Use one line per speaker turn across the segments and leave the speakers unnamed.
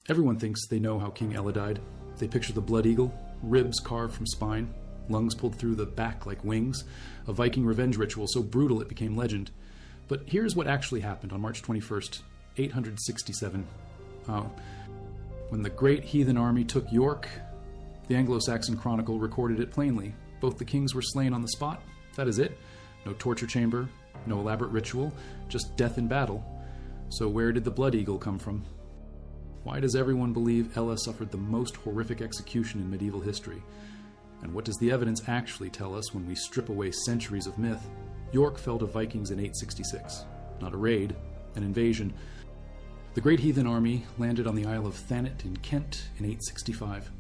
Everyone thinks they know how King Ælla died. They picture the blood eagle, ribs carved from spine, lungs pulled through the back like wings, a Viking revenge ritual so brutal it became legend. But here's what actually happened on March 21st, 867. When the great heathen army took York, the Anglo-Saxon Chronicle recorded it plainly. Both the kings were slain on the spot. That is it. No torture chamber, no elaborate ritual, just death in battle. So where did the blood eagle come from? Why does everyone believe Ælla suffered the most horrific execution in medieval history? And what does the evidence actually tell us when we strip away centuries of myth? York fell to Vikings in 866. Not a raid, an invasion. The great heathen army landed on the Isle of Thanet in Kent in 865.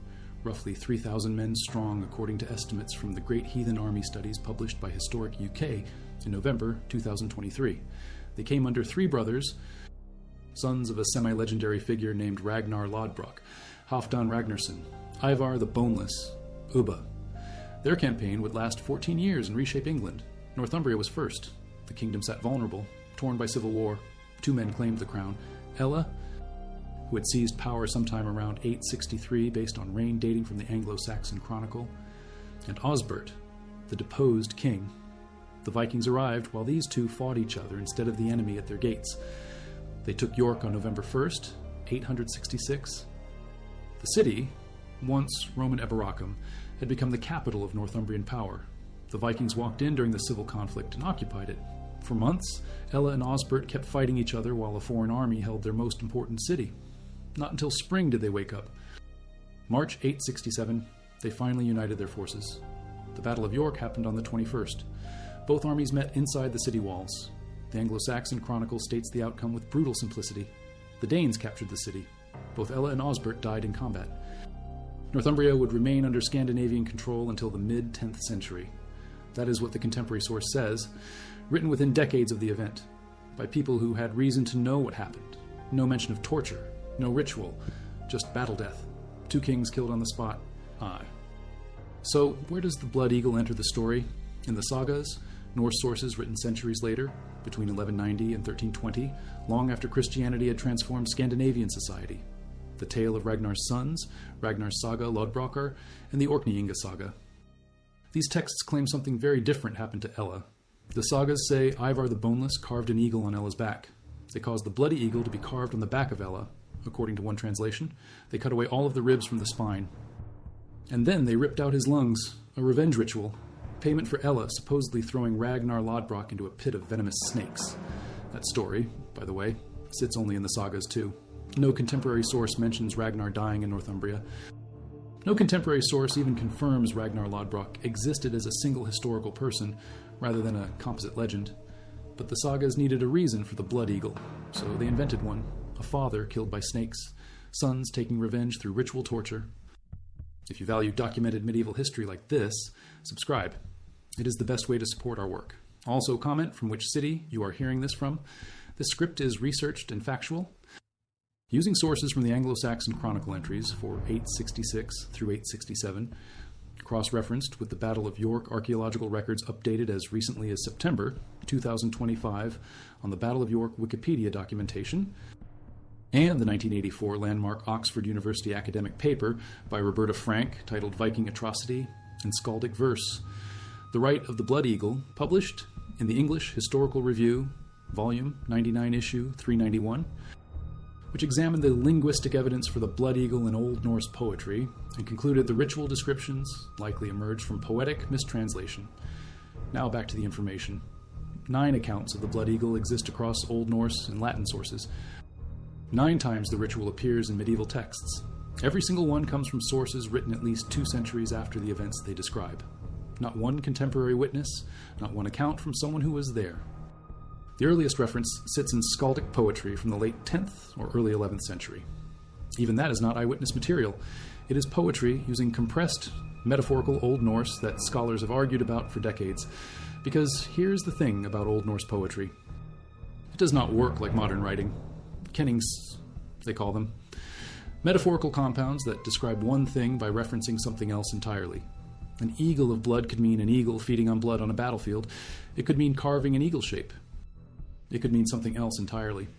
Roughly 3,000 men strong, according to estimates from the Great Heathen Army Studies published by Historic UK in November 2023. They came under three brothers, sons of a semi-legendary figure named Ragnar Lodbrok, Halfdan Ragnarsson, Ivar the Boneless, Ubba. Their campaign would last 14 years and reshape England. Northumbria was first. The kingdom sat vulnerable, torn by civil war. Two men claimed the crown. Ælla, who had seized power sometime around 863 based on reign dating from the Anglo-Saxon Chronicle, and Osbert, the deposed king. The Vikings arrived while these two fought each other instead of the enemy at their gates. They took York on November 1st, 866. The city, once Roman Eboracum, had become the capital of Northumbrian power. The Vikings walked in during the civil conflict and occupied it. For months, Ælla and Osbert kept fighting each other while a foreign army held their most important city. Not until spring did they wake up. March 867, they finally united their forces. The Battle of York happened on the 21st. Both armies met inside the city walls. The Anglo-Saxon Chronicle states the outcome with brutal simplicity. The Danes captured the city. Both Ælla and Osbert died in combat. Northumbria would remain under Scandinavian control until the mid-10th century. That is what the contemporary source says, written within decades of the event, by people who had reason to know what happened. No mention of torture, no ritual, just battle death. Two kings killed on the spot. So where does the blood eagle enter the story? In the sagas, Norse sources written centuries later, between 1190 and 1320, long after Christianity had transformed Scandinavian society. The tale of Ragnar's sons, Ragnar's saga Lodbrokar, and the Orkney Inga saga. These texts claim something very different happened to Ælla. The sagas say Ivar the Boneless carved an eagle on Ella's back. They caused the bloody eagle to be carved on the back of Ælla. According to one translation, they cut away all of the ribs from the spine. And then they ripped out his lungs, a revenge ritual, payment for Ælla supposedly throwing Ragnar Lodbrok into a pit of venomous snakes. That story, by the way, sits only in the sagas too. No contemporary source mentions Ragnar dying in Northumbria. No contemporary source even confirms Ragnar Lodbrok existed as a single historical person, rather than a composite legend. But the sagas needed a reason for the blood eagle, so they invented one. A father killed by snakes, sons taking revenge through ritual torture. If you value documented medieval history like this, subscribe. It is the best way to support our work. Also comment from which city you are hearing this from. This script is researched and factual. Using sources from the Anglo-Saxon Chronicle entries for 866 through 867, cross-referenced with the Battle of York archaeological records updated as recently as September 2025 on the Battle of York Wikipedia documentation, and the 1984 landmark Oxford University academic paper by Roberta Frank titled Viking Atrocity and Skaldic Verse, The Rite of the Blood Eagle, published in the English Historical Review, volume 99, issue 391, which examined the linguistic evidence for the blood eagle in Old Norse poetry and concluded the ritual descriptions likely emerged from poetic mistranslation. Now back to the information. 9 accounts of the blood eagle exist across Old Norse and Latin sources. 9 times the ritual appears in medieval texts. Every single one comes from sources written at least 2 centuries after the events they describe. Not one contemporary witness, not one account from someone who was there. The earliest reference sits in skaldic poetry from the late 10th or early 11th century. Even that is not eyewitness material. It is poetry using compressed, metaphorical Old Norse that scholars have argued about for decades. Because here's the thing about Old Norse poetry. It does not work like modern writing. Kennings, they call them. Metaphorical compounds that describe one thing by referencing something else entirely. An eagle of blood could mean an eagle feeding on blood on a battlefield. It could mean carving an eagle shape. It could mean something else entirely.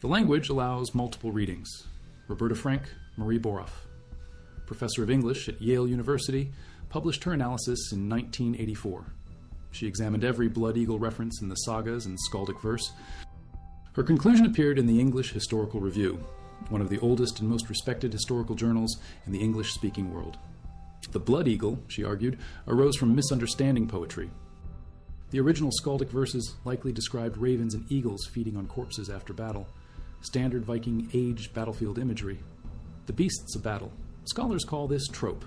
The language allows multiple readings. Roberta Frank Marie Boroff, professor of English at Yale University, published her analysis in 1984. She examined every blood eagle reference in the sagas and skaldic verse. Her conclusion appeared in the English Historical Review, one of the oldest and most respected historical journals in the English-speaking world. The blood eagle, she argued, arose from misunderstanding poetry. The original skaldic verses likely described ravens and eagles feeding on corpses after battle, standard Viking age battlefield imagery. The beasts of battle. Scholars call this trope.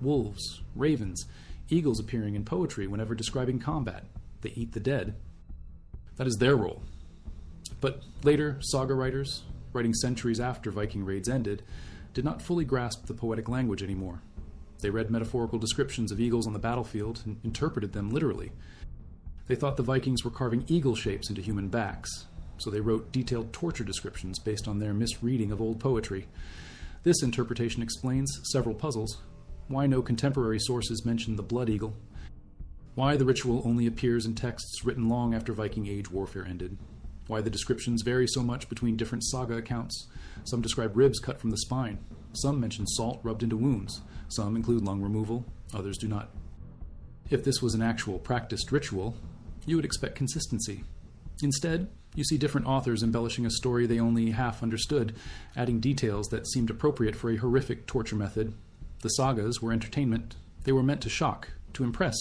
Wolves, ravens, eagles appearing in poetry whenever describing combat. They eat the dead. That is their role. But later, saga writers, writing centuries after Viking raids ended, did not fully grasp the poetic language anymore. They read metaphorical descriptions of eagles on the battlefield and interpreted them literally. They thought the Vikings were carving eagle shapes into human backs, so they wrote detailed torture descriptions based on their misreading of old poetry. This interpretation explains several puzzles. Why no contemporary sources mention the blood eagle? Why the ritual only appears in texts written long after Viking Age warfare ended? Why the descriptions vary so much between different saga accounts? Some describe ribs cut from the spine. Some mention salt rubbed into wounds. Some include lung removal. Others do not. If this was an actual practiced ritual, you would expect consistency. Instead, you see different authors embellishing a story they only half understood, adding details that seemed appropriate for a horrific torture method. The sagas were entertainment. They were meant to shock, to impress,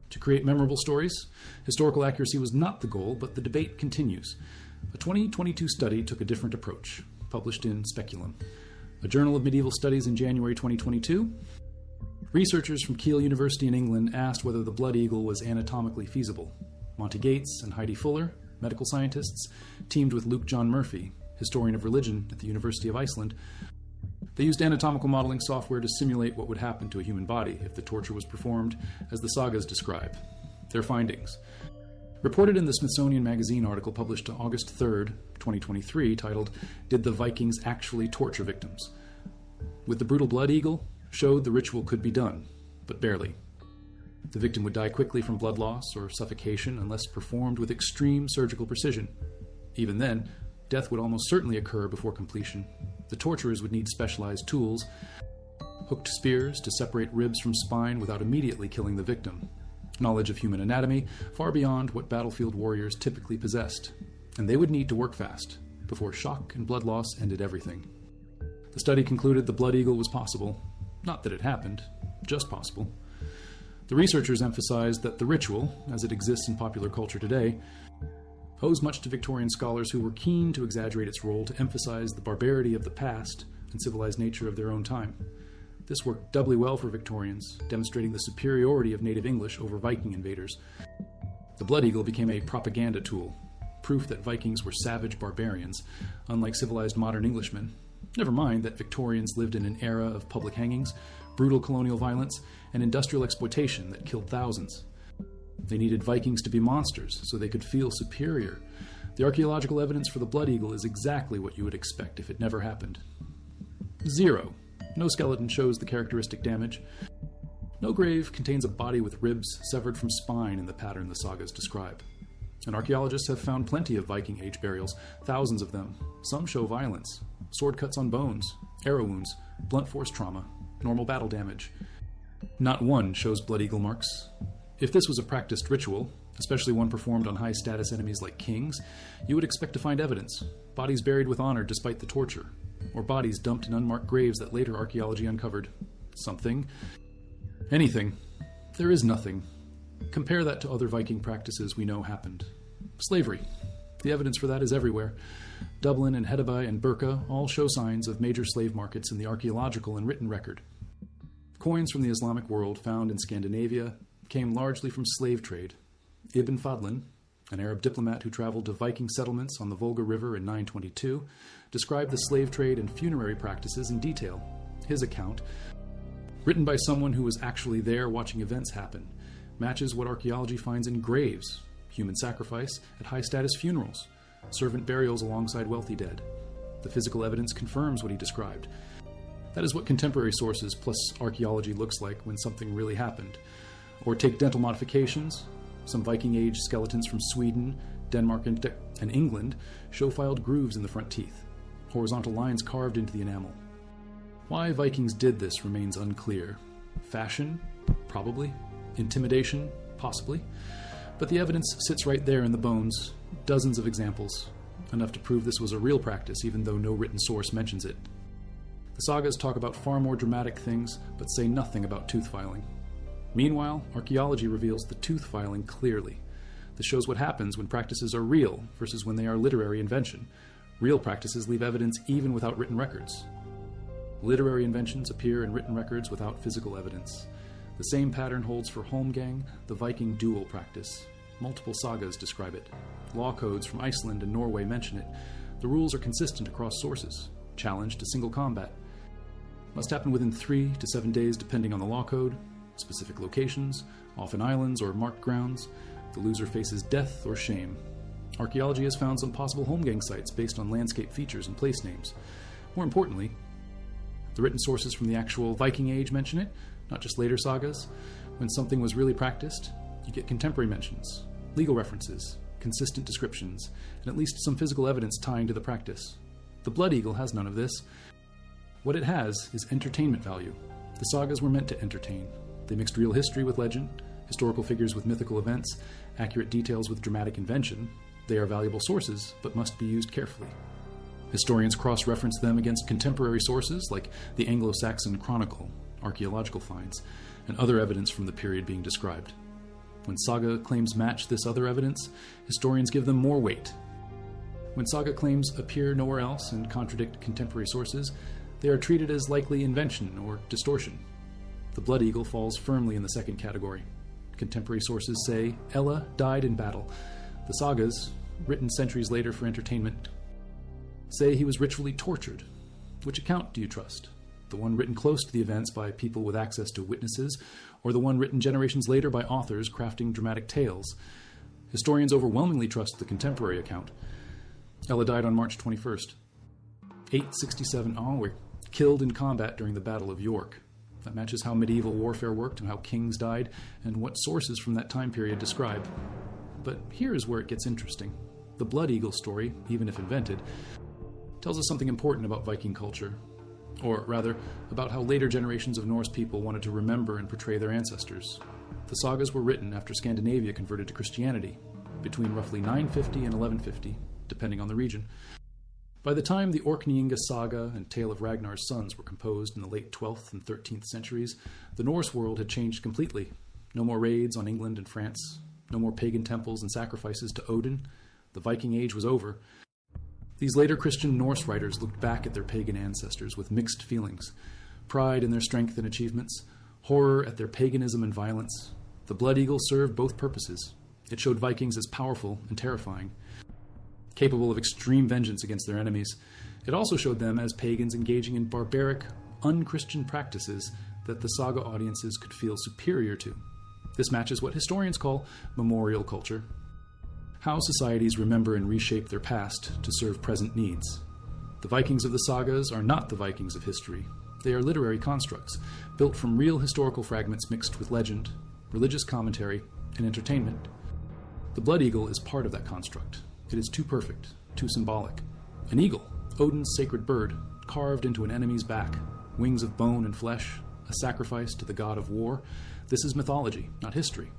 to create memorable stories. Historical accuracy was not the goal, but the debate continues. A 2022 study took a different approach, published in Speculum, a journal of medieval studies in January 2022. Researchers from Keele University in England asked whether the blood eagle was anatomically feasible. Monty Gates and Heidi Fuller, medical scientists, teamed with Luke John Murphy, historian of religion at the University of Iceland. They used anatomical modeling software to simulate what would happen to a human body if the torture was performed as the sagas describe. Their findings, reported in the Smithsonian Magazine article published August 3, 2023, titled, "Did the Vikings Actually Torture Victims?" With the brutal blood eagle, showed the ritual could be done, but barely. The victim would die quickly from blood loss or suffocation unless performed with extreme surgical precision. Even then, death would almost certainly occur before completion. The torturers would need specialized tools, hooked spears to separate ribs from spine without immediately killing the victim, knowledge of human anatomy far beyond what battlefield warriors typically possessed, and they would need to work fast before shock and blood loss ended everything. The study concluded the blood eagle was possible, not that it happened, just possible. The researchers emphasized that the ritual, as it exists in popular culture today, owes much to Victorian scholars who were keen to exaggerate its role to emphasize the barbarity of the past and civilized nature of their own time. This worked doubly well for Victorians, demonstrating the superiority of native English over Viking invaders. The blood eagle became a propaganda tool, proof that Vikings were savage barbarians, unlike civilized modern Englishmen. Never mind that Victorians lived in an era of public hangings, brutal colonial violence, and industrial exploitation that killed thousands. They needed Vikings to be monsters so they could feel superior. The archaeological evidence for the blood eagle is exactly what you would expect if it never happened. 0. No skeleton shows the characteristic damage. No grave contains a body with ribs severed from spine in the pattern the sagas describe. And archaeologists have found plenty of Viking Age burials, thousands of them. Some show violence, sword cuts on bones, arrow wounds, blunt force trauma, normal battle damage. Not one shows blood eagle marks. If this was a practiced ritual, especially one performed on high-status enemies like kings, you would expect to find evidence, bodies buried with honor despite the torture, or bodies dumped in unmarked graves that later archaeology uncovered. Something. Anything. There is nothing. Compare that to other Viking practices we know happened. Slavery. The evidence for that is everywhere. Dublin and Hedeby and Burka all show signs of major slave markets in the archaeological and written record. Coins from the Islamic world found in Scandinavia came largely from slave trade. Ibn Fadlan, an Arab diplomat who traveled to Viking settlements on the Volga River in 922, described the slave trade and funerary practices in detail. His account, written by someone who was actually there watching events happen, matches what archaeology finds in graves, human sacrifice at high-status funerals, servant burials alongside wealthy dead. The physical evidence confirms what he described. That is what contemporary sources plus archaeology looks like when something really happened. Or take dental modifications. Some Viking Age skeletons from Sweden, Denmark, and England show filed grooves in the front teeth. horizontal lines carved into the enamel. Why Vikings did this remains unclear. Fashion? Probably. Intimidation? Possibly. But the evidence sits right there in the bones, dozens of examples, enough to prove this was a real practice even though no written source mentions it. The sagas talk about far more dramatic things, but say nothing about tooth filing. Meanwhile, archaeology reveals the tooth filing clearly. This shows what happens when practices are real versus when they are literary invention. Real practices leave evidence even without written records. Literary inventions appear in written records without physical evidence. The same pattern holds for holmgang, the Viking duel practice. Multiple sagas describe it. Law codes from Iceland and Norway mention it. The rules are consistent across sources. Challenge to single combat. Must happen within 3 to 7 days depending on the law code, specific locations, often islands or marked grounds. The loser faces death or shame. Archaeology has found some possible holmgang sites based on landscape features and place names. More importantly, the written sources from the actual Viking Age mention it, not just later sagas. When something was really practiced, you get contemporary mentions, legal references, consistent descriptions, and at least some physical evidence tying to the practice. The Blood Eagle has none of this. What it has is entertainment value. The sagas were meant to entertain. They mixed real history with legend, historical figures with mythical events, accurate details with dramatic invention. They are valuable sources, but must be used carefully. Historians cross-reference them against contemporary sources like the Anglo-Saxon Chronicle, archaeological finds, and other evidence from the period being described. When saga claims match this other evidence, historians give them more weight. When saga claims appear nowhere else and contradict contemporary sources, they are treated as likely invention or distortion. The Blood Eagle falls firmly in the second category. Contemporary sources say Ælla died in battle. The sagas, written centuries later for entertainment, say he was ritually tortured. Which account do you trust? The one written close to the events by people with access to witnesses, or the one written generations later by authors crafting dramatic tales? Historians overwhelmingly trust the contemporary account. Ælla died on March 21st. 867 onward, killed in combat during the Battle of York. That matches how medieval warfare worked and how kings died, and what sources from that time period describe. But here is where it gets interesting. The Blood Eagle story, even if invented, tells us something important about Viking culture. Or rather, about how later generations of Norse people wanted to remember and portray their ancestors. The sagas were written after Scandinavia converted to Christianity, between roughly 950 and 1150, depending on the region. By the time the Orkneyinga saga and Tale of Ragnar's Sons were composed in the late 12th and 13th centuries, the Norse world had changed completely. No more raids on England and France, no more pagan temples and sacrifices to Odin. The Viking Age was over. These later Christian Norse writers looked back at their pagan ancestors with mixed feelings. Pride in their strength and achievements, horror at their paganism and violence. The Blood Eagle served both purposes. It showed Vikings as powerful and terrifying, capable of extreme vengeance against their enemies. It also showed them as pagans engaging in barbaric, unchristian practices that the saga audiences could feel superior to. This matches what historians call memorial culture. How societies remember and reshape their past to serve present needs. The Vikings of the sagas are not the Vikings of history. They are literary constructs, built from real historical fragments mixed with legend, religious commentary, and entertainment. The Blood Eagle is part of that construct. It is too perfect, too symbolic. An eagle, Odin's sacred bird, carved into an enemy's back, wings of bone and flesh, a sacrifice to the god of war. This is mythology, not history.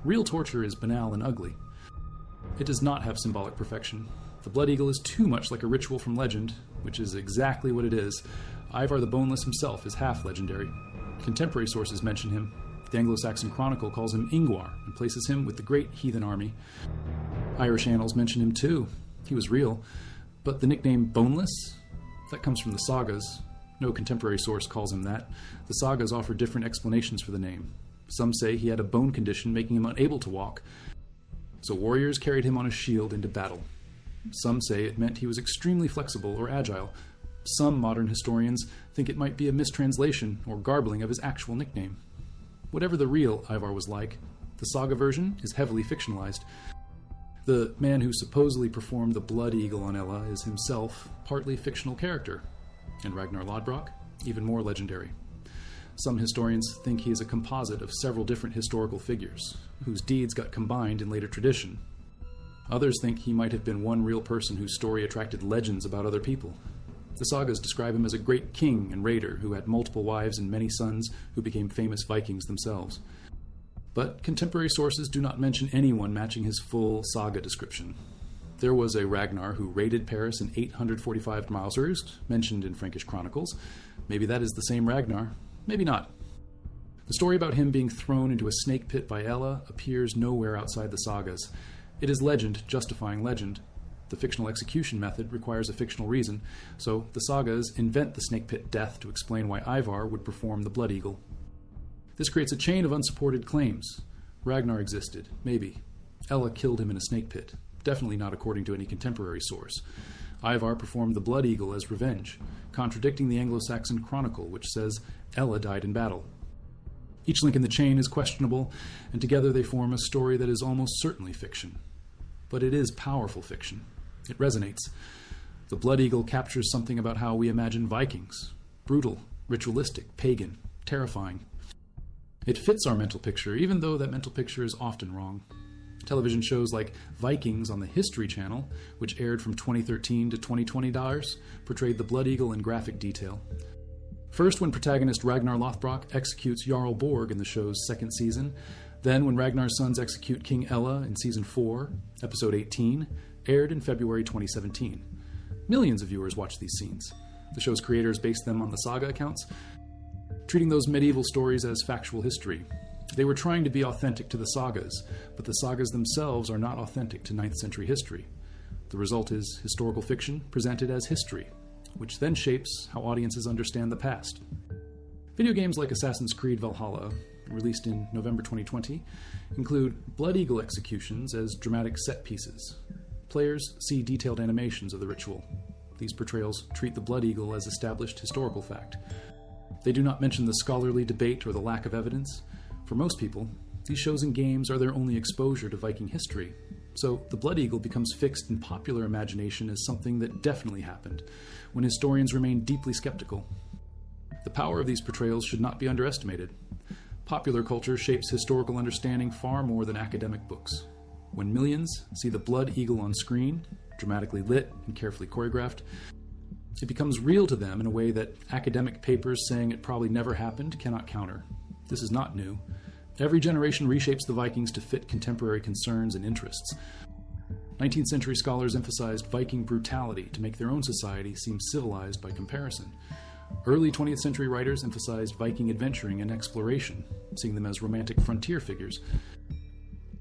Real torture is banal and ugly. It does not have symbolic perfection. The Blood Eagle is too much like a ritual from legend, which is exactly what it is. Ivar the Boneless himself is half legendary. Contemporary sources mention him. The Anglo-Saxon Chronicle calls him Ingvar and places him with the great heathen army. Irish annals mention him too. He was real. But the nickname Boneless? That comes from the sagas. No contemporary source calls him that. The sagas offer different explanations for the name. Some say he had a bone condition making him unable to walk, so warriors carried him on a shield into battle. Some say it meant he was extremely flexible or agile. Some modern historians think it might be a mistranslation or garbling of his actual nickname. Whatever the real Ivar was like, the saga version is heavily fictionalized. The man who supposedly performed the Blood Eagle on Ælla is himself partly fictional character, and Ragnar Lodbrok, even more legendary. Some historians think he is a composite of several different historical figures, whose deeds got combined in later tradition. Others think he might have been one real person whose story attracted legends about other people. The sagas describe him as a great king and raider who had multiple wives and many sons who became famous Vikings themselves. But contemporary sources do not mention anyone matching his full saga description. There was a Ragnar who raided Paris in 845 Malzurst, mentioned in Frankish chronicles. Maybe that is the same Ragnar, maybe not. The story about him being thrown into a snake pit by Ælla appears nowhere outside the sagas. It is legend justifying legend. The fictional execution method requires a fictional reason, so the sagas invent the snake pit death to explain why Ivar would perform the blood eagle. This creates a chain of unsupported claims. Ragnar existed, maybe. Ælla killed him in a snake pit, definitely not according to any contemporary source. Ivar performed the blood eagle as revenge, contradicting the Anglo-Saxon chronicle, which says Ælla died in battle. Each link in the chain is questionable, and together they form a story that is almost certainly fiction. But it is powerful fiction. It resonates. The blood eagle captures something about how we imagine Vikings. Brutal, ritualistic, pagan, terrifying. It fits our mental picture, even though that mental picture is often wrong. Television shows like Vikings on the History Channel, which aired from 2013 to 2020, portrayed the blood eagle in graphic detail. First, when protagonist Ragnar Lothbrok executes Jarl Borg in the show's second season, then when Ragnar's sons execute King Ælla in season 4, episode 18, aired in February 2017. Millions of viewers watched these scenes. The show's creators based them on the saga accounts, treating those medieval stories as factual history. They were trying to be authentic to the sagas, but the sagas themselves are not authentic to 9th century history. The result is historical fiction presented as history, which then shapes how audiences understand the past. Video games like Assassin's Creed Valhalla, released in November 2020, include blood eagle executions as dramatic set pieces. Players see detailed animations of the ritual. These portrayals treat the blood eagle as established historical fact. They do not mention the scholarly debate or the lack of evidence. For most people, these shows and games are their only exposure to Viking history. So the blood eagle becomes fixed in popular imagination as something that definitely happened, when historians remain deeply skeptical. The power of these portrayals should not be underestimated. Popular culture shapes historical understanding far more than academic books. When millions see the blood eagle on screen, dramatically lit and carefully choreographed, it becomes real to them in a way that academic papers saying it probably never happened cannot counter. This is not new. Every generation reshapes the Vikings to fit contemporary concerns and interests. 19th century scholars emphasized Viking brutality to make their own society seem civilized by comparison. Early 20th century writers emphasized Viking adventuring and exploration, seeing them as romantic frontier figures.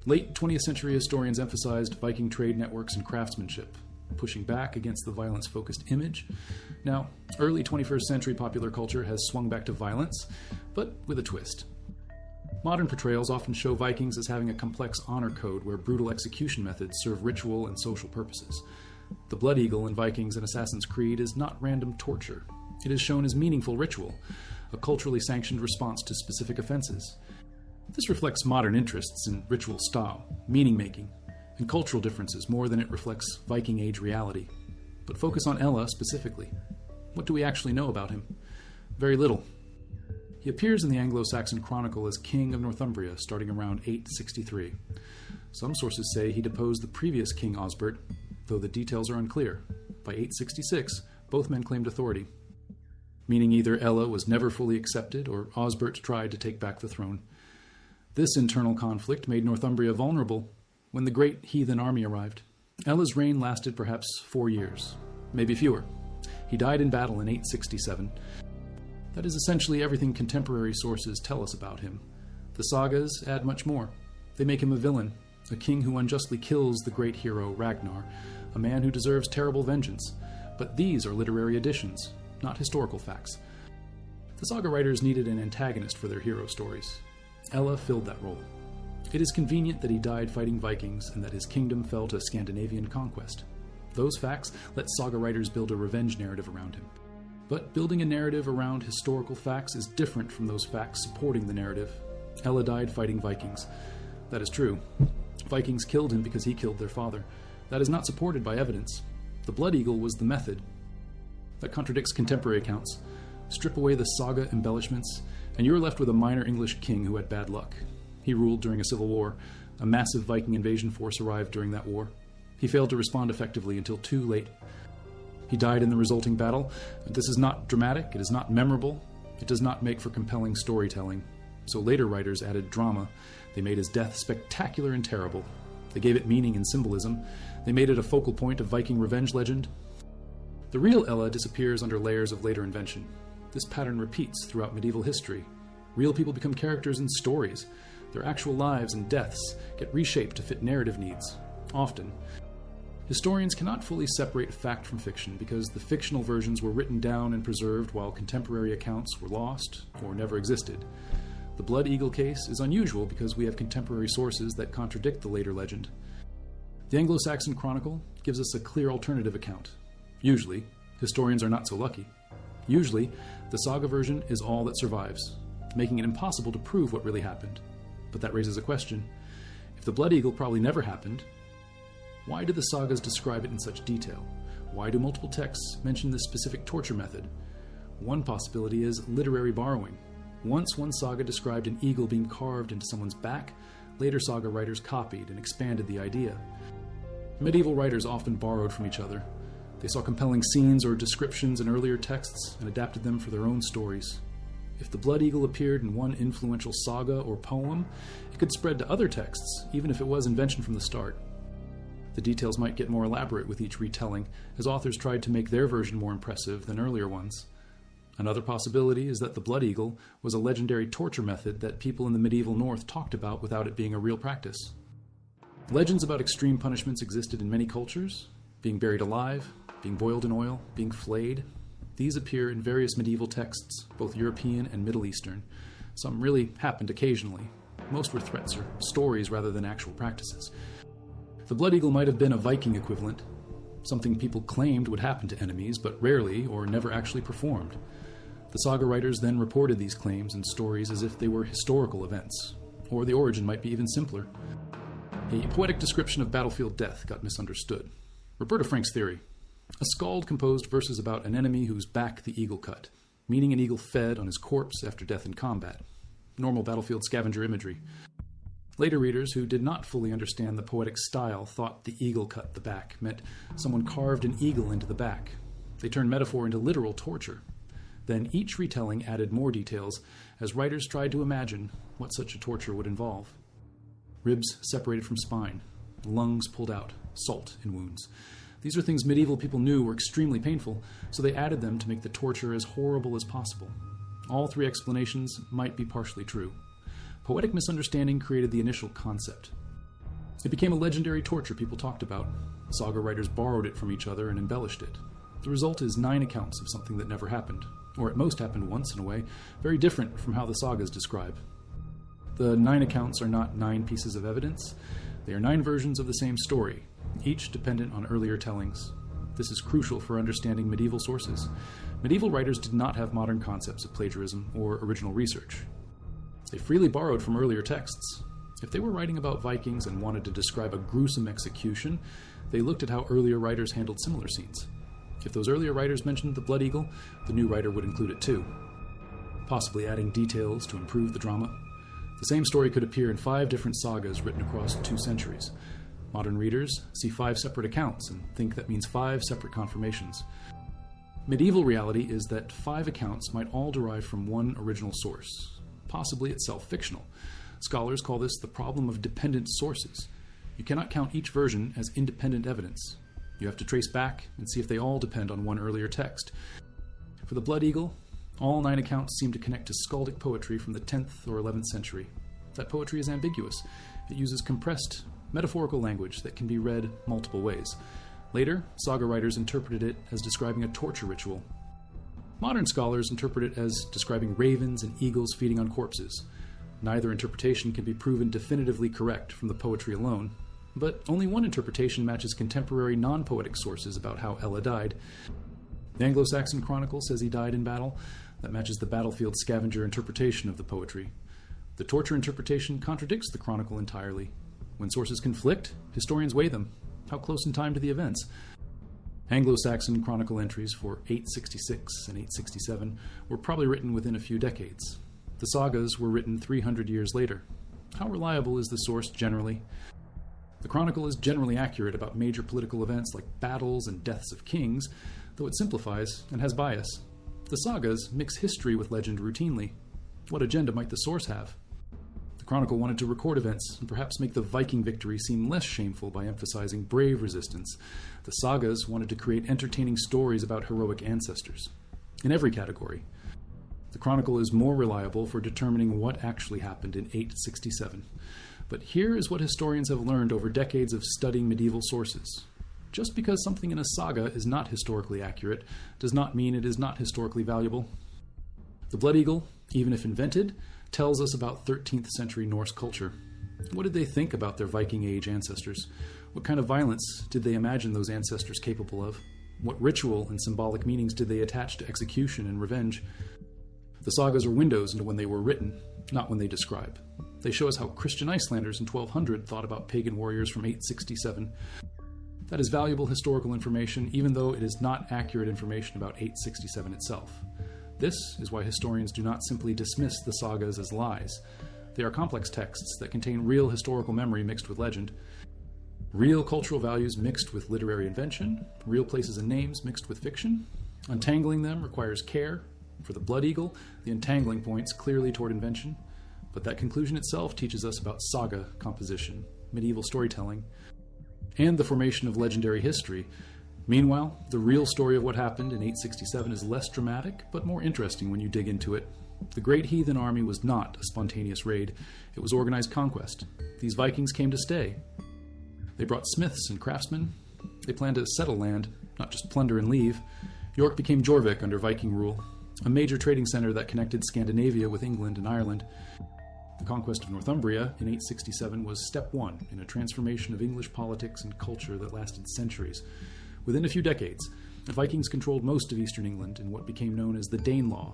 Late 20th century historians emphasized Viking trade networks and craftsmanship, pushing back against the violence-focused image. Now, early 21st century popular culture has swung back to violence, but with a twist. Modern portrayals often show Vikings as having a complex honor code where brutal execution methods serve ritual and social purposes. The blood eagle in Vikings and Assassin's Creed is not random torture. It is shown as meaningful ritual, a culturally sanctioned response to specific offenses. This reflects modern interests in ritual style, meaning-making, and cultural differences more than it reflects Viking Age reality. But focus on Ælla specifically. What do we actually know about him? Very little. He appears in the Anglo-Saxon Chronicle as King of Northumbria starting around 863. Some sources say he deposed the previous King Osbert, though the details are unclear. By 866, both men claimed authority, meaning either Ælla was never fully accepted or Osbert tried to take back the throne. This internal conflict made Northumbria vulnerable when the great heathen army arrived. Ælla's reign lasted perhaps 4 years, maybe fewer. He died in battle in 867. That is essentially everything contemporary sources tell us about him. The sagas add much more. They make him a villain, a king who unjustly kills the great hero Ragnar, a man who deserves terrible vengeance. But these are literary additions, not historical facts. The saga writers needed an antagonist for their hero stories. Ælla filled that role. It is convenient that he died fighting Vikings and that his kingdom fell to Scandinavian conquest. Those facts let saga writers build a revenge narrative around him. But building a narrative around historical facts is different from those facts supporting the narrative. Ælla died fighting Vikings. That is true. Vikings killed him because he killed their father. That is not supported by evidence. The blood eagle was the method. That contradicts contemporary accounts. Strip away the saga embellishments, and you're left with a minor English king who had bad luck. He ruled during a civil war. A massive Viking invasion force arrived during that war. He failed to respond effectively until too late. He died in the resulting battle. This is not dramatic, it is not memorable, it does not make for compelling storytelling. So later writers added drama. They made his death spectacular and terrible. They gave it meaning and symbolism. They made it a focal point of Viking revenge legend. The real Ælla disappears under layers of later invention. This pattern repeats throughout medieval history. Real people become characters in stories. Their actual lives and deaths get reshaped to fit narrative needs. Often, historians cannot fully separate fact from fiction because the fictional versions were written down and preserved while contemporary accounts were lost or never existed. The Blood Eagle case is unusual because we have contemporary sources that contradict the later legend. The Anglo-Saxon Chronicle gives us a clear alternative account. Usually, historians are not so lucky. Usually, the saga version is all that survives, making it impossible to prove what really happened. But that raises a question. If the Blood Eagle probably never happened, why do the sagas describe it in such detail? Why do multiple texts mention this specific torture method? One possibility is literary borrowing. Once one saga described an eagle being carved into someone's back, later saga writers copied and expanded the idea. Medieval writers often borrowed from each other. They saw compelling scenes or descriptions in earlier texts and adapted them for their own stories. If the Blood Eagle appeared in one influential saga or poem, it could spread to other texts, even if it was invention from the start. The details might get more elaborate with each retelling, as authors tried to make their version more impressive than earlier ones. Another possibility is that the Blood Eagle was a legendary torture method that people in the medieval North talked about without it being a real practice. Legends about extreme punishments existed in many cultures: being buried alive, being boiled in oil, being flayed. These appear in various medieval texts, both European and Middle Eastern. Some really happened occasionally. Most were threats or stories rather than actual practices. The Blood Eagle might have been a Viking equivalent, something people claimed would happen to enemies, but rarely or never actually performed. The saga writers then reported these claims and stories as if they were historical events, or the origin might be even simpler. A poetic description of battlefield death got misunderstood. Roberta Frank's theory. A skald composed verses about an enemy whose back the eagle cut, meaning an eagle fed on his corpse after death in combat. Normal battlefield scavenger imagery. Later readers who did not fully understand the poetic style thought the eagle cut the back meant someone carved an eagle into the back. They turned metaphor into literal torture. Then each retelling added more details as writers tried to imagine what such a torture would involve. Ribs separated from spine, lungs pulled out, salt in wounds. These are things medieval people knew were extremely painful, so they added them to make the torture as horrible as possible. All three explanations might be partially true. Poetic misunderstanding created the initial concept. It became a legendary torture people talked about. Saga writers borrowed it from each other and embellished it. The result is 9 accounts of something that never happened, or at most happened once in a way, very different from how the sagas describe. The 9 accounts are not 9 pieces of evidence. They are 9 versions of the same story, each dependent on earlier tellings. This is crucial for understanding medieval sources. Medieval writers did not have modern concepts of plagiarism or original research. They freely borrowed from earlier texts. If they were writing about Vikings and wanted to describe a gruesome execution, they looked at how earlier writers handled similar scenes. If those earlier writers mentioned the Blood Eagle, the new writer would include it too, possibly adding details to improve the drama. The same story could appear in 5 different sagas written across 2 centuries. Modern readers see 5 separate accounts and think that means 5 separate confirmations. Medieval reality is that 5 accounts might all derive from one original source, possibly itself fictional. Scholars call this the problem of dependent sources. You cannot count each version as independent evidence. You have to trace back and see if they all depend on one earlier text. For the Blood Eagle, all 9 accounts seem to connect to skaldic poetry from the 10th or 11th century. That poetry is ambiguous. It uses compressed, metaphorical language that can be read multiple ways. Later, saga writers interpreted it as describing a torture ritual. Modern scholars interpret it as describing ravens and eagles feeding on corpses. Neither interpretation can be proven definitively correct from the poetry alone, but only one interpretation matches contemporary non-poetic sources about how Ælla died. The Anglo-Saxon Chronicle says he died in battle. That matches the battlefield scavenger interpretation of the poetry. The torture interpretation contradicts the Chronicle entirely. When sources conflict, historians weigh them. How close in time to the events? Anglo-Saxon Chronicle entries for 866 and 867 were probably written within a few decades. The sagas were written 300 years later. How reliable is the source generally? The Chronicle is generally accurate about major political events like battles and deaths of kings, though it simplifies and has bias. The sagas mix history with legend routinely. What agenda might the source have? The Chronicle wanted to record events and perhaps make the Viking victory seem less shameful by emphasizing brave resistance. The sagas wanted to create entertaining stories about heroic ancestors. In every category, the Chronicle is more reliable for determining what actually happened in 867. But here is what historians have learned over decades of studying medieval sources. Just because something in a saga is not historically accurate does not mean it is not historically valuable. The Blood Eagle, even if invented, tells us about 13th century Norse culture. What did they think about their Viking Age ancestors? What kind of violence did they imagine those ancestors capable of? What ritual and symbolic meanings did they attach to execution and revenge? The sagas are windows into when they were written, not when they describe. They show us how Christian Icelanders in 1200 thought about pagan warriors from 867. That is valuable historical information, even though it is not accurate information about 867 itself. This is why historians do not simply dismiss the sagas as lies. They are complex texts that contain real historical memory mixed with legend, real cultural values mixed with literary invention, real places and names mixed with fiction. Untangling them requires care. For the Blood Eagle, the untangling points clearly toward invention, but that conclusion itself teaches us about saga composition, medieval storytelling, and the formation of legendary history. Meanwhile, the real story of what happened in 867 is less dramatic, but more interesting when you dig into it. The great heathen army was not a spontaneous raid. It was organized conquest. These Vikings came to stay. They brought smiths and craftsmen. They planned to settle land, not just plunder and leave. York became Jorvik under Viking rule, a major trading center that connected Scandinavia with England and Ireland. The conquest of Northumbria in 867 was step one in a transformation of English politics and culture that lasted centuries. Within a few decades, the Vikings controlled most of eastern England in what became known as the Danelaw.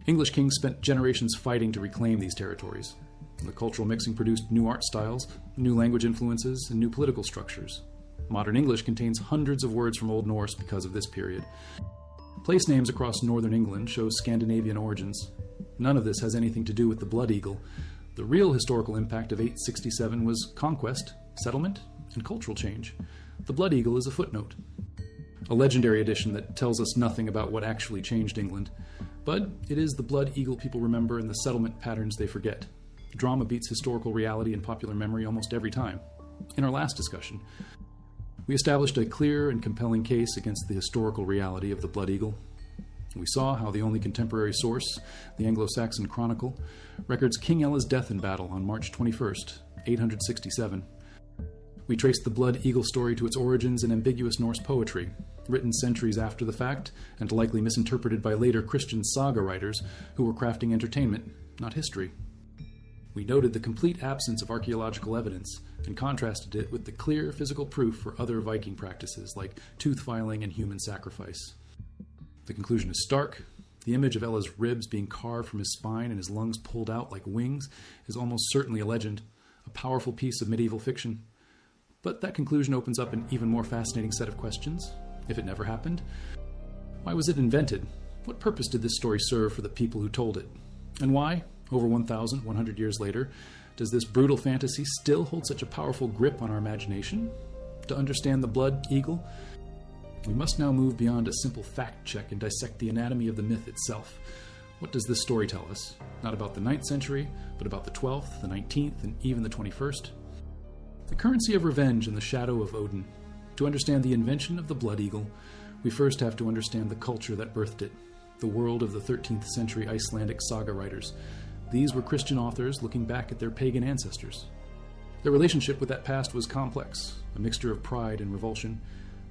English kings spent generations fighting to reclaim these territories. The cultural mixing produced new art styles, new language influences, and new political structures. Modern English contains hundreds of words from Old Norse because of this period. Place names across northern England show Scandinavian origins. None of this has anything to do with the Blood Eagle. The real historical impact of 867 was conquest, settlement, and cultural change. The Blood Eagle is a footnote, a legendary addition that tells us nothing about what actually changed England. But it is the Blood Eagle people remember and the settlement patterns they forget. Drama beats historical reality and popular memory almost every time. In our last discussion, we established a clear and compelling case against the historical reality of the Blood Eagle. We saw how the only contemporary source, the Anglo-Saxon Chronicle, records King Ælla's death in battle on March 21st, 867. We traced the Blood Eagle story to its origins in ambiguous Norse poetry, written centuries after the fact and likely misinterpreted by later Christian saga writers who were crafting entertainment, not history. We noted the complete absence of archaeological evidence and contrasted it with the clear physical proof for other Viking practices like tooth filing and human sacrifice. The conclusion is stark. The image of Ælla's ribs being carved from his spine and his lungs pulled out like wings is almost certainly a legend, a powerful piece of medieval fiction. But that conclusion opens up an even more fascinating set of questions. If it never happened, why was it invented? What purpose did this story serve for the people who told it? And why, over 1,100 years later, does this brutal fantasy still hold such a powerful grip on our imagination? To understand the Blood Eagle, we must now move beyond a simple fact check and dissect the anatomy of the myth itself. What does this story tell us? Not about the 9th century, but about the 12th, the 19th, and even the 21st. The currency of revenge in the shadow of Odin. To understand the invention of the Blood Eagle, we first have to understand the culture that birthed it, the world of the 13th century Icelandic saga writers. These were Christian authors looking back at their pagan ancestors. Their relationship with that past was complex, a mixture of pride and revulsion.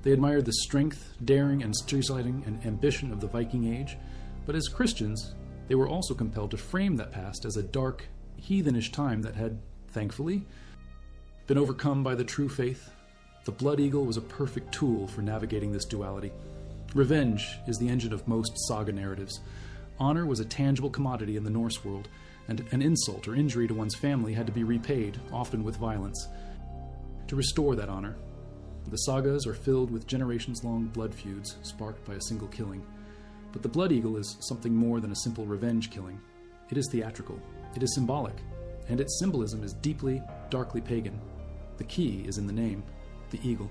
They admired the strength, daring, and street-lighting and ambition of the Viking Age, but as Christians, they were also compelled to frame that past as a dark, heathenish time that had, thankfully, been overcome by the true faith. The Blood Eagle was a perfect tool for navigating this duality. Revenge is the engine of most saga narratives. Honor was a tangible commodity in the Norse world, and an insult or injury to one's family had to be repaid, often with violence, to restore that honor. The sagas are filled with generations-long blood feuds sparked by a single killing. But the Blood Eagle is something more than a simple revenge killing. It is theatrical, it is symbolic, and its symbolism is deeply, darkly pagan. The key is in the name, the eagle.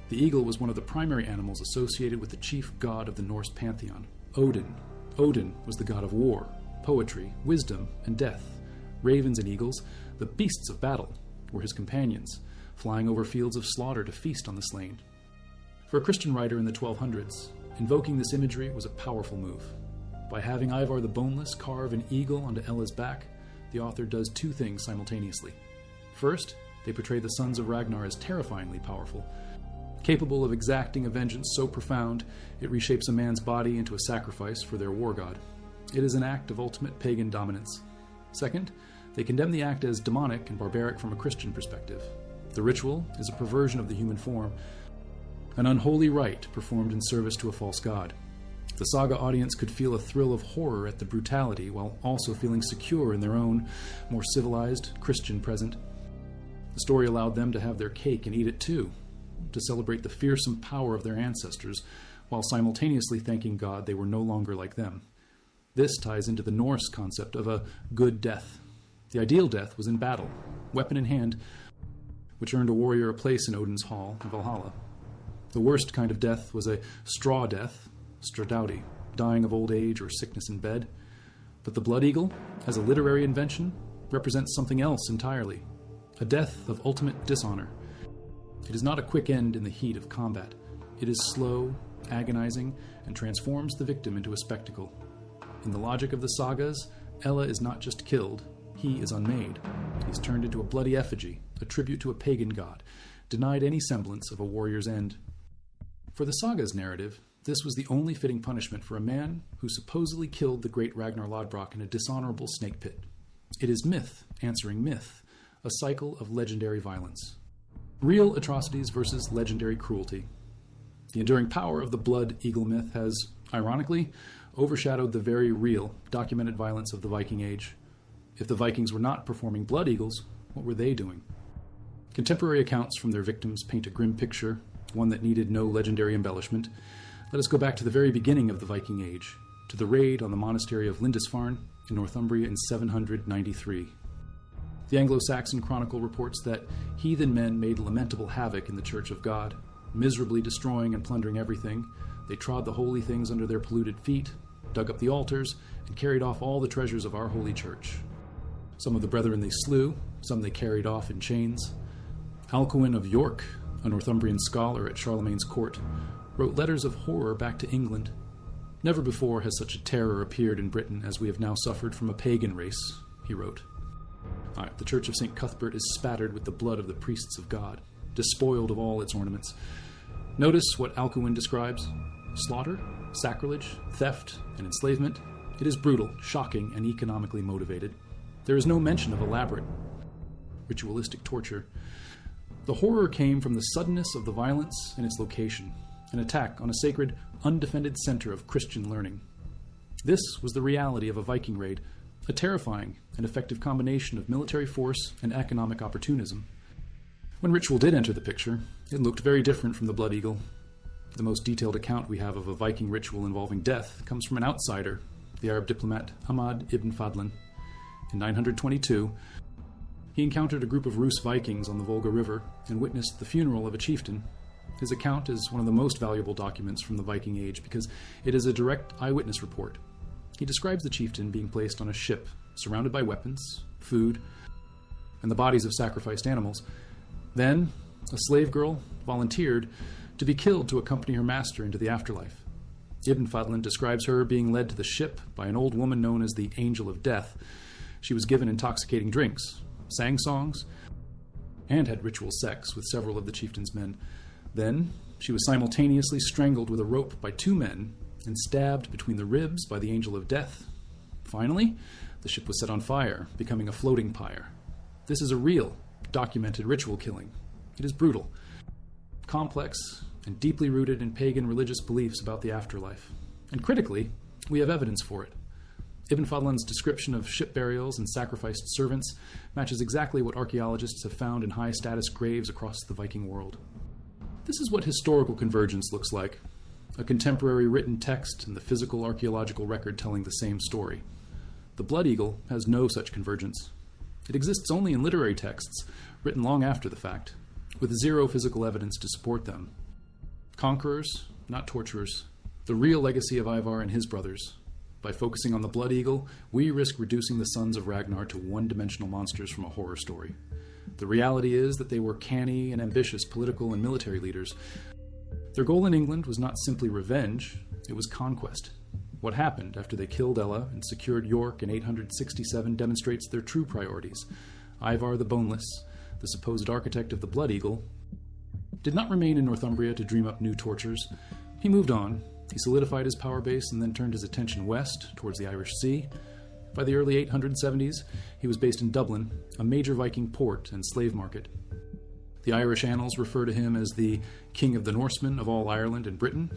The eagle was one of the primary animals associated with the chief god of the Norse pantheon, Odin. Odin was the god of war, poetry, wisdom, and death. Ravens and eagles, the beasts of battle, were his companions, flying over fields of slaughter to feast on the slain. For a Christian writer in the 1200s, invoking this imagery was a powerful move. By having Ivar the Boneless carve an eagle onto Ella's back, the author does two things simultaneously. First, they portray the sons of Ragnar as terrifyingly powerful, capable of exacting a vengeance so profound it reshapes a man's body into a sacrifice for their war god. It is an act of ultimate pagan dominance. Second, they condemn the act as demonic and barbaric from a Christian perspective. The ritual is a perversion of the human form, an unholy rite performed in service to a false god. The saga audience could feel a thrill of horror at the brutality while also feeling secure in their own, more civilized, Christian present. The story allowed them to have their cake and eat it too, to celebrate the fearsome power of their ancestors while simultaneously thanking God they were no longer like them. This ties into the Norse concept of a good death. The ideal death was in battle, weapon in hand, which earned a warrior a place in Odin's hall in Valhalla. The worst kind of death was a straw death, stradouti, dying of old age or sickness in bed. But the blood eagle, as a literary invention, represents something else entirely, a death of ultimate dishonor. It is not a quick end in the heat of combat. It is slow, agonizing, and transforms the victim into a spectacle. In the logic of the sagas, Ælla is not just killed, he is unmade. He's turned into a bloody effigy, a tribute to a pagan god, denied any semblance of a warrior's end. For the saga's narrative, this was the only fitting punishment for a man who supposedly killed the great Ragnar Lodbrok in a dishonorable snake pit. It is myth answering myth, a cycle of legendary violence. Real atrocities versus legendary cruelty. The enduring power of the blood eagle myth has, ironically, overshadowed the very real, documented violence of the Viking Age. If the Vikings were not performing blood eagles, what were they doing? Contemporary accounts from their victims paint a grim picture, one that needed no legendary embellishment. Let us go back to the very beginning of the Viking Age, to the raid on the monastery of Lindisfarne in Northumbria in 793. The Anglo-Saxon Chronicle reports that heathen men made lamentable havoc in the Church of God, miserably destroying and plundering everything. They trod the holy things under their polluted feet, dug up the altars, and carried off all the treasures of our holy church. Some of the brethren they slew, some they carried off in chains. Alcuin of York, a Northumbrian scholar at Charlemagne's court, wrote letters of horror back to England. Never before has such a terror appeared in Britain as we have now suffered from a pagan race, he wrote. The Church of St. Cuthbert is spattered with the blood of the priests of God, despoiled of all its ornaments. Notice what Alcuin describes: slaughter, sacrilege, theft, and enslavement. It is brutal, shocking, and economically motivated. There is no mention of elaborate, ritualistic torture. The horror came from the suddenness of the violence and its location, an attack on a sacred, undefended center of Christian learning. This was the reality of a Viking raid, a terrifying and effective combination of military force and economic opportunism. When ritual did enter the picture, it looked very different from the blood eagle. The most detailed account we have of a Viking ritual involving death comes from an outsider, the Arab diplomat Ahmad ibn Fadlan. In 922, he encountered a group of Rus Vikings on the Volga River and witnessed the funeral of a chieftain. His account is one of the most valuable documents from the Viking Age because it is a direct eyewitness report. He describes the chieftain being placed on a ship, surrounded by weapons, food, and the bodies of sacrificed animals. Then, a slave girl volunteered to be killed to accompany her master into the afterlife. Ibn Fadlan describes her being led to the ship by an old woman known as the Angel of Death. She was given intoxicating drinks, sang songs, and had ritual sex with several of the chieftain's men. Then, she was simultaneously strangled with a rope by two men and stabbed between the ribs by the Angel of Death. Finally, the ship was set on fire, becoming a floating pyre. This is a real, documented ritual killing. It is brutal, complex, and deeply rooted in pagan religious beliefs about the afterlife. And critically, we have evidence for it. Ibn Fadlan's description of ship burials and sacrificed servants matches exactly what archaeologists have found in high-status graves across the Viking world. This is what historical convergence looks like: a contemporary written text and the physical archaeological record telling the same story. The Blood Eagle has no such convergence. It exists only in literary texts, written long after the fact, with zero physical evidence to support them. Conquerors, not torturers. The real legacy of Ivar and his brothers. By focusing on the Blood Eagle, we risk reducing the sons of Ragnar to one-dimensional monsters from a horror story. The reality is that they were canny and ambitious political and military leaders. Their goal in England was not simply revenge, it was conquest. What happened after they killed Ælla and secured York in 867 demonstrates their true priorities. Ivar the Boneless, the supposed architect of the Blood Eagle, did not remain in Northumbria to dream up new tortures. He moved on. He solidified his power base and then turned his attention west towards the Irish Sea. By the early 870s, he was based in Dublin, a major Viking port and slave market. The Irish annals refer to him as the King of the Norsemen of all Ireland and Britain.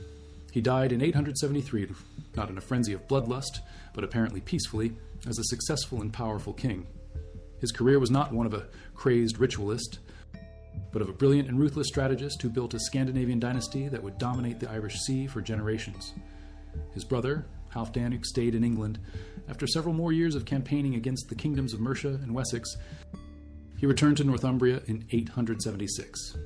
He died in 873, not in a frenzy of bloodlust, but apparently peacefully, as a successful and powerful king. His career was not one of a crazed ritualist, but of a brilliant and ruthless strategist who built a Scandinavian dynasty that would dominate the Irish Sea for generations. His brother, Halfdan, stayed in England. After several more years of campaigning against the kingdoms of Mercia and Wessex, he returned to Northumbria in 876.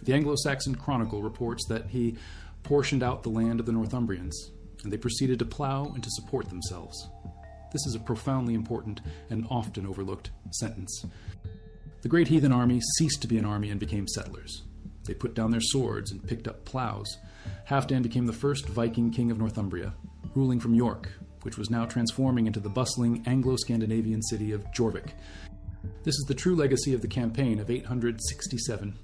The Anglo-Saxon Chronicle reports that he portioned out the land of the Northumbrians, and they proceeded to plow and to support themselves. This is a profoundly important and often overlooked sentence. The great heathen army ceased to be an army and became settlers. They put down their swords and picked up plows. Halfdan became the first Viking king of Northumbria, ruling from York, which was now transforming into the bustling Anglo-Scandinavian city of Jorvik. This is the true legacy of the campaign of 867.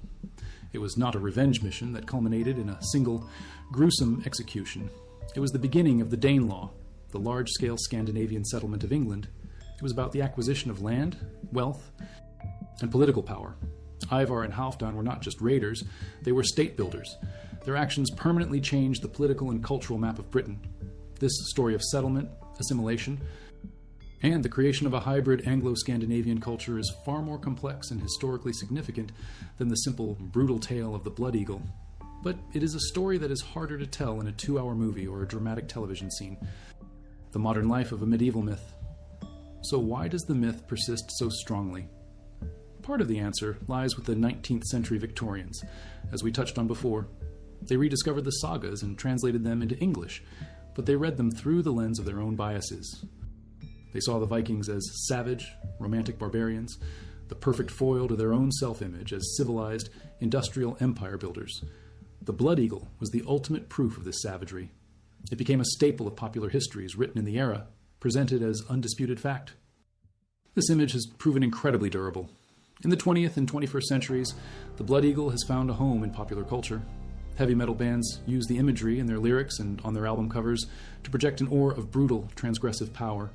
It was not a revenge mission that culminated in a single gruesome execution. It was the beginning of the Danelaw, the large-scale Scandinavian settlement of England. It was about the acquisition of land, wealth, and political power. Ivar and Halfdan were not just raiders, they were state builders. Their actions permanently changed the political and cultural map of Britain. This story of settlement, assimilation, and the creation of a hybrid Anglo-Scandinavian culture is far more complex and historically significant than the simple, brutal tale of the Blood Eagle. But it is a story that is harder to tell in a 2-hour movie or a dramatic television scene. The modern life of a medieval myth. So why does the myth persist so strongly? Part of the answer lies with the 19th century Victorians, as we touched on before. They rediscovered the sagas and translated them into English, but they read them through the lens of their own biases. They saw the Vikings as savage, romantic barbarians, the perfect foil to their own self-image as civilized, industrial empire builders. The Blood Eagle was the ultimate proof of this savagery. It became a staple of popular histories written in the era, presented as undisputed fact. This image has proven incredibly durable. In the 20th and 21st centuries, the Blood Eagle has found a home in popular culture. Heavy metal bands use the imagery in their lyrics and on their album covers to project an aura of brutal, transgressive power.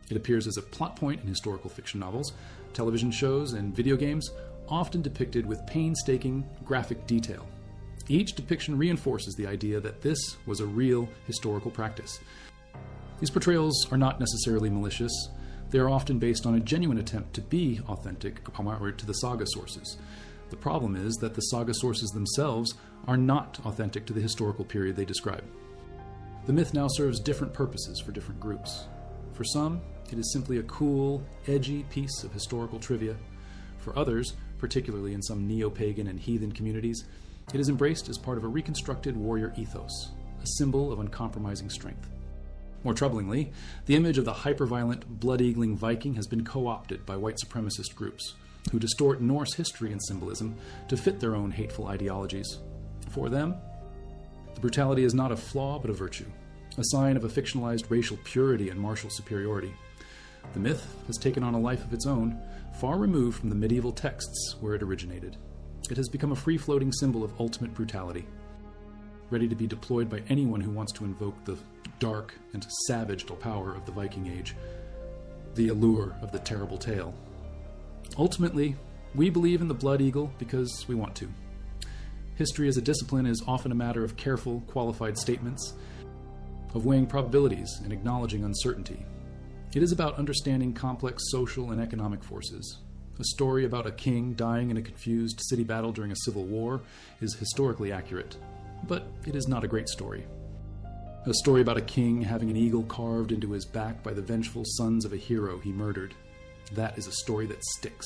It appears as a plot point in historical fiction novels, television shows, and video games, often depicted with painstaking, graphic detail. Each depiction reinforces the idea that this was a real historical practice. These portrayals are not necessarily malicious. They are often based on a genuine attempt to be authentic to the saga sources. The problem is that the saga sources themselves are not authentic to the historical period they describe. The myth now serves different purposes for different groups. For some, it is simply a cool, edgy piece of historical trivia. For others, particularly in some neo-pagan and heathen communities, it is embraced as part of a reconstructed warrior ethos, a symbol of uncompromising strength. More troublingly, the image of the hyper-violent, blood-eagling Viking has been co-opted by white supremacist groups, who distort Norse history and symbolism to fit their own hateful ideologies. For them, the brutality is not a flaw but a virtue, a sign of a fictionalized racial purity and martial superiority. The myth has taken on a life of its own, far removed from the medieval texts where it originated. It has become a free-floating symbol of ultimate brutality, ready to be deployed by anyone who wants to invoke the dark and savage power of the Viking Age, the allure of the terrible tale. Ultimately, we believe in the Blood Eagle because we want to. History as a discipline is often a matter of careful, qualified statements, of weighing probabilities and acknowledging uncertainty. It is about understanding complex social and economic forces. A story about a king dying in a confused city battle during a civil war is historically accurate, but it is not a great story. A story about a king having an eagle carved into his back by the vengeful sons of a hero he murdered. That is a story that sticks.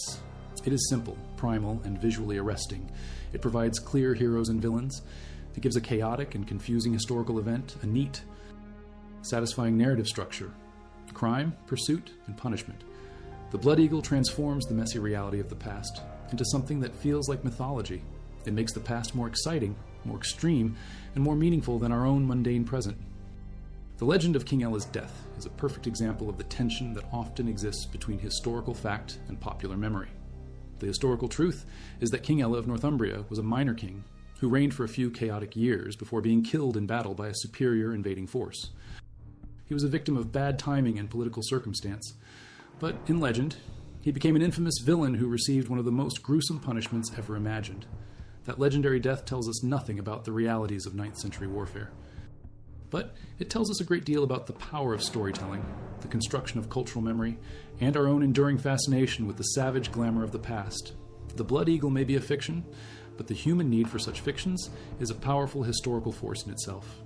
It is simple, primal, and visually arresting. It provides clear heroes and villains. It gives a chaotic and confusing historical event a neat, satisfying narrative structure: crime, pursuit, and punishment. The Blood Eagle transforms the messy reality of the past into something that feels like mythology. It makes the past more exciting, more extreme, and more meaningful than our own mundane present. The legend of King Ælla's death is a perfect example of the tension that often exists between historical fact and popular memory. The historical truth is that King Ælla of Northumbria was a minor king who reigned for a few chaotic years before being killed in battle by a superior invading force. He was a victim of bad timing and political circumstance, but in legend, he became an infamous villain who received one of the most gruesome punishments ever imagined. That legendary death tells us nothing about the realities of 9th century warfare. But it tells us a great deal about the power of storytelling, the construction of cultural memory, and our own enduring fascination with the savage glamour of the past. The Blood Eagle may be a fiction, but the human need for such fictions is a powerful historical force in itself.